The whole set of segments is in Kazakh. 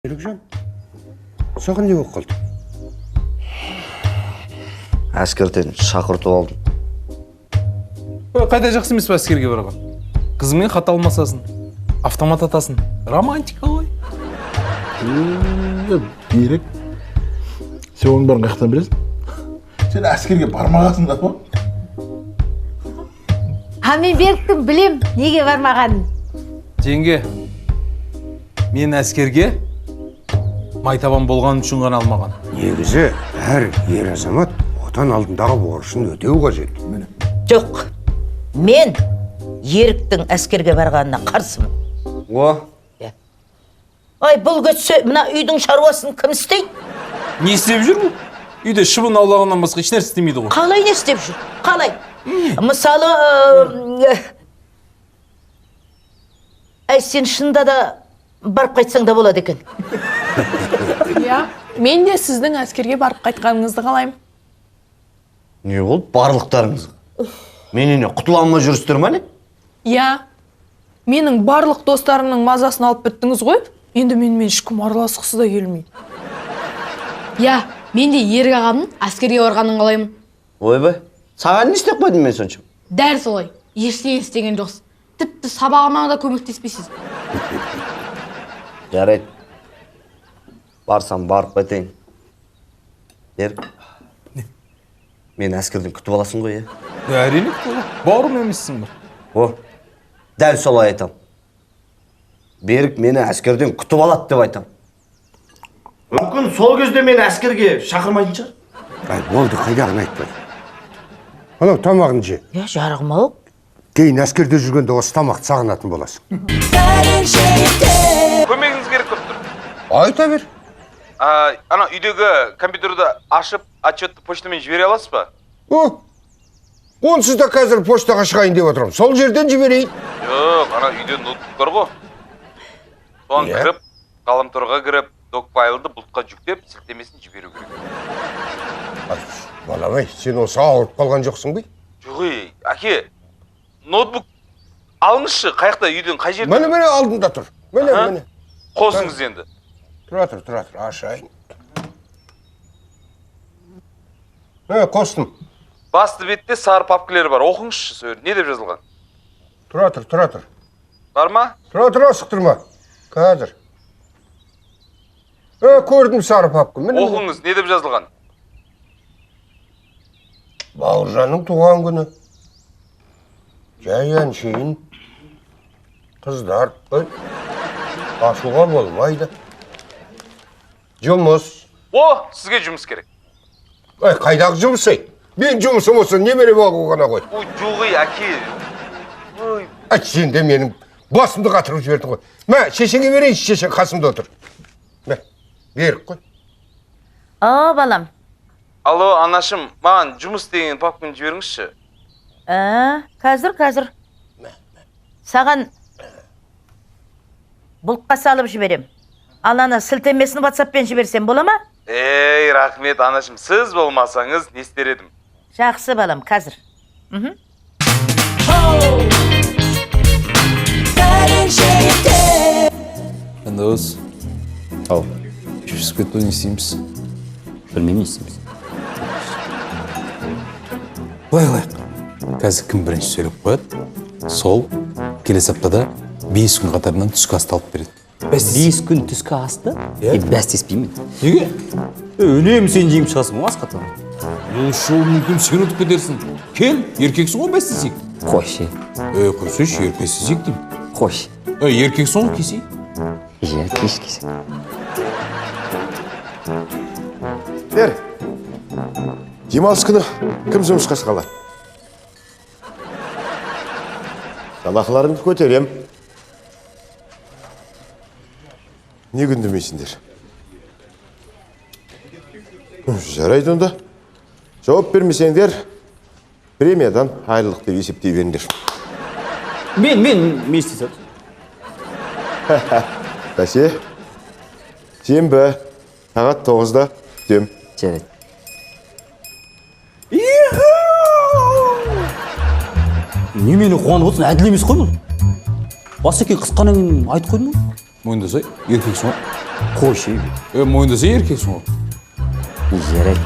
Ерікжан, саған не болып қалды? Әскерден шақыртып алдым. Қайда жақсы емес па әскерге барған? Қызымен хат алмасасын, автомат атасын. Романтика ғой. Берік, сен оның барын қаяқтан білесің? Сен әскерге бармағасың да ма? Мен Беріктің білем, неге бармағанын. Жеңге, мен әскерге майтабан болған үшін ғана алмаған. Негізі, әр ер азамат отан алдындағы борышын өтеу қажет. Жоқ, мен Еріктің әскерге барғанына қарсымын. Ай, бұл кетсе, мына үйдің шаруасын кім істейді? Не істеп жүр бұл? Үйде шыбын аулағаннан басқа еш нәрсе істемейді ғой. Қалай не істеп жүр? Қалай? Мысалы, сен шында да барып қайтсаң да болады екен. Иә, мен де сіздің әскерге барып қайтқаныңызды қалаймын. Не болды барлықтарыңыз? Менен құтыла алмай жүрсіздер ме? Иә, менің барлық достарымның мазасын алып біттіңіз ғой, енді менімен ешкім араласқысы да келмейді. Иә, мен де Ерік ағамның әскерге барғанын қалаймын. Ойбай, саған не істеп қойдым мен сонша? Дәл солай, ештеңе істеген жоқсыз. Тіпті сабағыма да көмектеспейсіз. Жарайды. Барсам барып қайтайын. Берік. Мен әскерден күтіп аласың ғой, Әрине, бауырым емессің ба? Дәл солай айтам. Берік мені әскерден күтіп алады деп айтам. Мүмкін сол кезде мен әскерге шақырмайтын шығар. Болды, қайдағын айтпай. Анау тамағын же. Жарығым ау. Кейін әскерде жүргенде осы тамақты сағынатын боласың. Көмегіңіз керек болып тұр. Айта бер. Ана үйдегі компьютерді ашып, отчетты почтамен жібере аласыз ба? Онсыз да қазір поштаға шығайын деп отырмын. Сол жерден жіберейін. Жоқ, ана үйде ноутбук бар ғой. Соған кіріп, ғаламторға кіріп, док файлды бұлтқа жүктеп, сілтемесін жіберу керек. Балам-ай, сен осы ауырып қалған жоқсың бе? Жоқ, әке, ноутбук алыңызшы, қаяқта үйден қай жерде? Міне алдында тұр. Міне. Қосыңыз енді. Тұра тұр, ашайын. Қостым. Басты бетте сары папкілер бар, оқыңызшы сөр, не деп жазылған? Тұра тұр. Бар ма? Тұра, асықтырма. Қазір. Көрдім сары папка. Оқыңыз, не деп жазылған? Бауыржанның туған күні. Жай әншейін. Қыздар. Ашуға болмайды. Жұмыс. Сізге жұмыс керек. Қайдағы жұмыс ай? Мен жұмысым осы немере бағу ғана ғой. Жоғый, әке. Сен де менің басымды қатырып жібердің ғой. Шешеңе берейінші, шешең қасымда отыр. Берік қой. Балам. Алло, анашым, маған жұмыс деген папканы жіберіңізші. Қазір. Саған бұлтқа салып жіберем. Ана сілтемесін WhatsApp-пен жіберсем бола ма? Рахмет, анашым, сіз болмасаңыз не істер едім? Жақсы балам, қазір. Жандос. Ау. Жүзіп кетті, не істейміз? Білмеймін, не істейміз. Былай қылайық. Қазір кім бірінші сөйлеп қояды, сол келесі аптада 5 күн қатарынан түскі асты алып береді. 5 күн түскі асты? Бәстеспеймін. Неге? Үнемі сен жейіп шығасың ғой асқатан. Шоу мүмкін сен ұтып кетерсін. Кел, еркексің ғой бәстесек. Қойшы. Қойсайшы, еркесізек деймін. Қойшы. Еркексің ғой кесей. Кесек. Бер. Демалыс күні кім жұмысқа шығалар? Жалақыларыңды көтерем. Не күндемейсіңдер? Жарайды онда. Жауап бермесеңдер, премиядан айлық деп есептей беріңдер. Мен істесем. Бәсе, сенбі, сағат 9-да күтем. Жарайды. Немені қуанып отырсың, әділ емес қой бұл. Басеке қысқаннан кейін айтып қойдың ба? Мойындасай, еркексің ғой. Қойшы. Мойындаса еркексің ғой. Жарайды.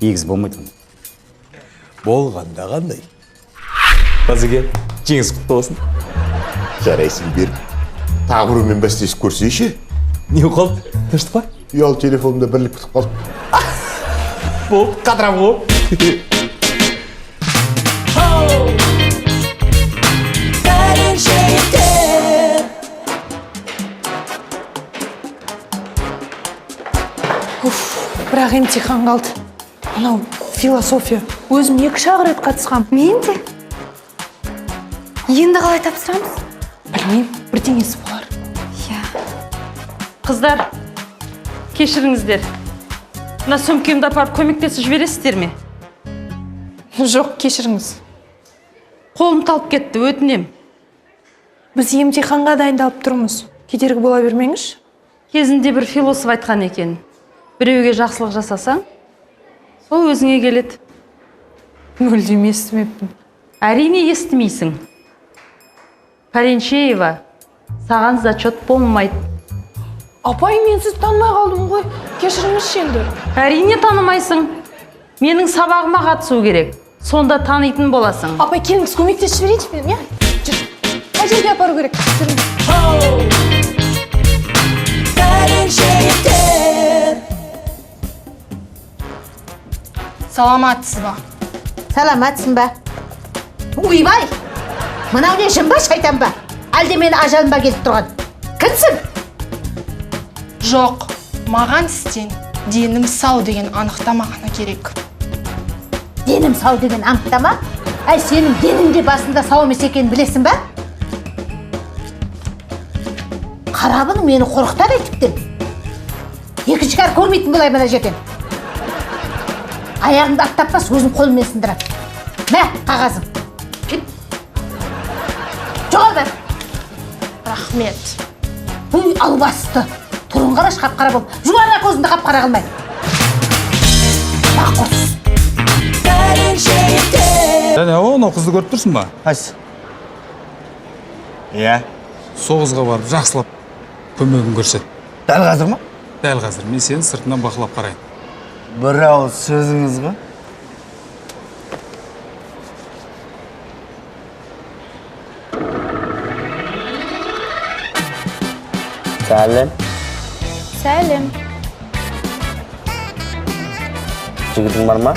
Егіз болмайды. Болғанда қандай? Қазірге жеңіс құтты болсын. Жарайсың беріп. Тағы біреумен бәстесіп көрсейші. Не қалды? Тыныштық па? Ұялы телефонымда бірлік бітіп қалды. Болды, қатырам ғой. Бірақ емтихан қалды. Анау философия. Өзім 2 рет қатысқам. Мен де. Енді қалай тапсырамыз? Білмеймін, бірдеңесі болар. Қыздар, кешіріңіздер. Мына сөмкемді апарып көмектесіп жібересіздер ме? Жоқ, кешіріңіз. Қолым талып кетті, өтінем. Біз емтиханға дайындалып тұрмыз. Кедергі бола бермеңіз. Кезінде бір философ айтқан екен. Біреуге жақсылық жасасаң, сол өзіңе келеді. Мүлдем естімеппін. Әрине естімейсің. Пәленшеева, саған зачет болмайды. Апай, мен сіз танымай қалдым ғой. Кешіріңіз енді. Әрине танымайсың. Менің сабағыма қатысу керек. Сонда танитын боласың. Апай, келіңіз көмектесіп жіберейінші мен. Жүр. Қай жерге апару керек? Жүріңіз. Саламатсыз ба? Саламатсың ба? Уйбай! Мынау не жын ба, шайтан ба? Әлде мені ажалым ба келіп тұрған? Кімсің? Жоқ, маған сізден денім сау деген анықтама ғана керек. Денім сау деген анықтама? Әй, сенің денің де басында сау емес екенін білесің ба? Қарабын мені қорқытады тіптен. Екінші кар көрмейтін болай мына жерден. Аяғыңды аттаппас, өзім қолыммен сындырам. Мә, қағазым. Жоғалды. Рахмет. Бұй албасты. Тұрын қараш қап-қара бол. Жұмарда көзіңді қап-қара қылмай. Баққос. Және оны қызды көріп тұрсың ба? Қайсы? Соғызға барып жақсылап көмегін көрсет. Дәл қазір ма? Дәл қазір. Мен сені сыртынан бақылап қарайын. Бір ауыз сөзіңіз ғой. Сәлем. Сәлем. Жігітің бар ма?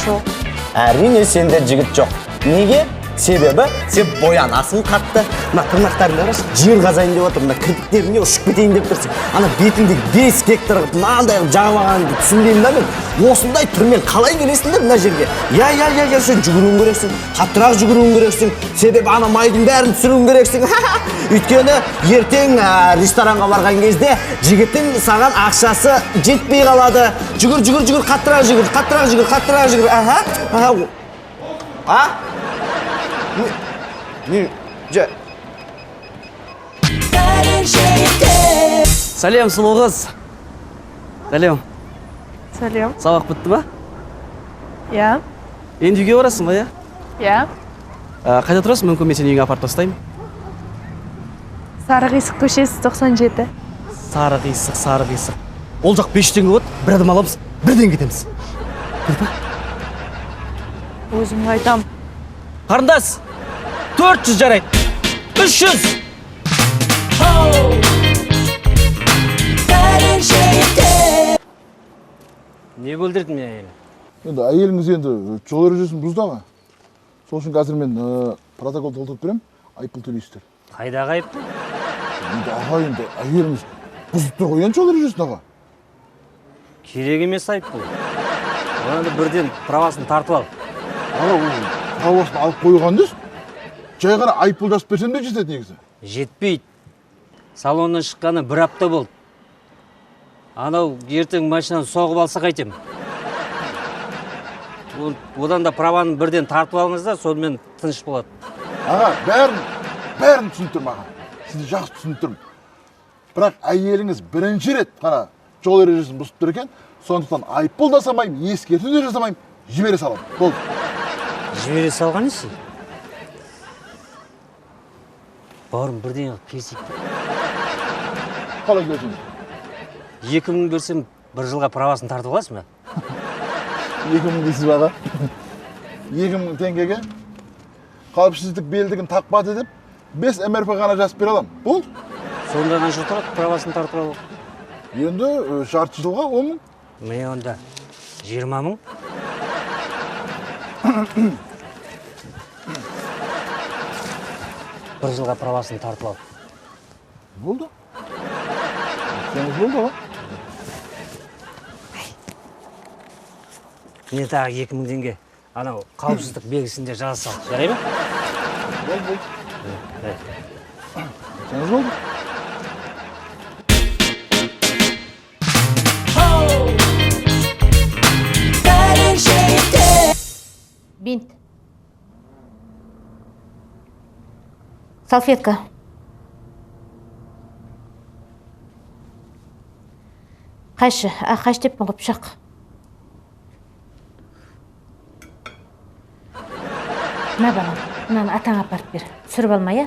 Жоқ. Әрине сенде жігіт жоқ. Неге? Себебі сен боянасың қатты. Мына тырнақтарыңды қарашы, жер қазайын деп отыр. Мына кірпіктеріңе ұшып кетейін деп тұрсың. Ана бетіңдегі 5 гектар мынандай жағымағаныңды түсінбеймін да мен. Осындай түрмен қалай келесіңдер мына жерге? Я, сен жүгіруің керексің, қаттырақ жүгіруің керексің. Себебі ана майдың бәрін түсіруің керексің. Өйткені ертең ресторанға барған кезде жігіттің саған ақшасы жетпей қалады. Жүгір, қаттырақ жүгір. Сәлем, сұлу қыз. Сәлем. Сәлем. Сабақ бітті ба? Я. Енді үйге барасың ба, я? Я. Қайда тұрасың? Мүмкін мен сені үйге апарып тастаймын. Сары қисық көшесі 97. Сары қисық. Ол жақ 500 теңге болады, бір адам аламыз, бірден кетеміз. Өзім айтам. Қарындас, 400 жарайды. 300. Не бөлдірдің мен әйелі? Енді әйеліңіз енді жол ережесін бұзды ма? Сол үшін қазір мен протокол толтырып берем, айыппұл төлейсіздер. Қайдағы айыппұл? Енді аға, енді әйеліңіз бұзып тұр ғой енді жол ережесін аға. Керек емес айыппұл. Оны бірден правасын тартып ал. Аға, правасын алып қойған дес. Жай ғана айыппұл жазып берсем де жетеді негізі. Жетпейді. Салоннан шыққаны 1 апта болды. Анау ертең машинаны соғып алса қайтем. Одан да праваны бірден тартып алыңыз да, сонымен тыныш болады. Аға, бәрін түсініп тұрмын аға. Сізді жақсы түсініп тұрмын. Бірақ әйеліңіз бірінші рет қана жол ережесін бұзып тұр екен, сондықтан айыппұл да жасамаймын, ескерту де жасамаймын, жібере саламын. Болды. Жібере салған есі? бауырым бірдеңе келсейік. Қалай келсін? 2000 берсем, бір жылға правасын тартып аласың ба? 2000 дейсіз баға. 2000 теңгеге қауіпсіздік белдігін тақпады деп 5 МРП ғана жазып бере аламын. Бұл? Сонда қанша тұрады правасын тартып алу? Енді жарты жылға 10 мың. Міне онда 20 мың. Бір жылға правасын тартып ал. Болды. Сеніз болды ғой. Міне тағы 2000 теңге. Анау қауіпсіздік белгісінде жаза сал. Жарай ма? Болды. Сеніз болды. Бинт. Салфетка. Қайшы, қайшы деппін ғой пышақ. Мына балам, мынаны атаңа апарып бер. Түсіріп алмай,